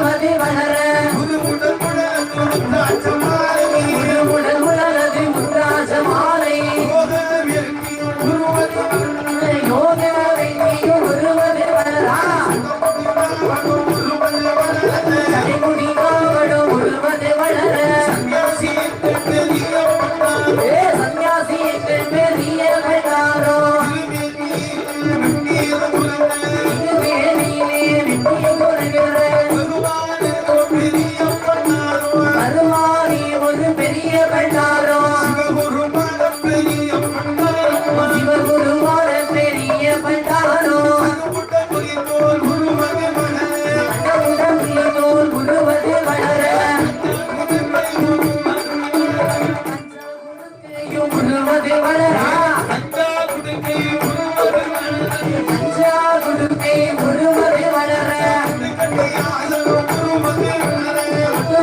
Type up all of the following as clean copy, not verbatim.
உருவது வளர உருமுடல் உலரது முத்ராஜ மாலை யோக வெற்றியும் உருவது வளரா தலைமுடி காவடும் உருவது வளர சன்னியாசிக்கு பெரிய பெற்றாரோ வருமானி ஒரு பெரிய பெற்றாரோ சிவகுருவான பெரிய பெற்றாரோ தோல் உருவது வளர உருவது வளரா அஞ்சா குடுக்கை உருவது வளர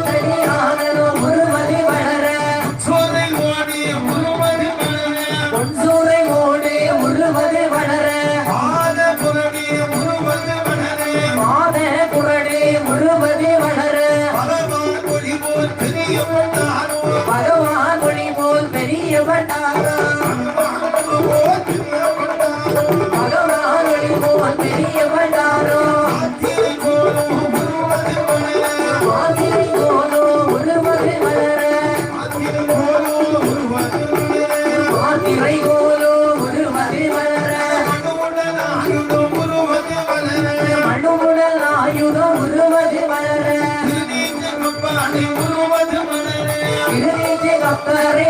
தனியாதலும் உருவது வளர பொன்சூரை ஓடு உருவது வளர மாத குரடி உருவது வளர பகவான் மொழி போல் பெரியவட்டாரோ பகவான் மொழி போல் பெரியவட்டாரோ மாதிரி கோலோ உருவது வளர மாத்திரை கோலோ உருவது வளர மனுமுடல் ஆயுதம் உருவது வளர கப்பரை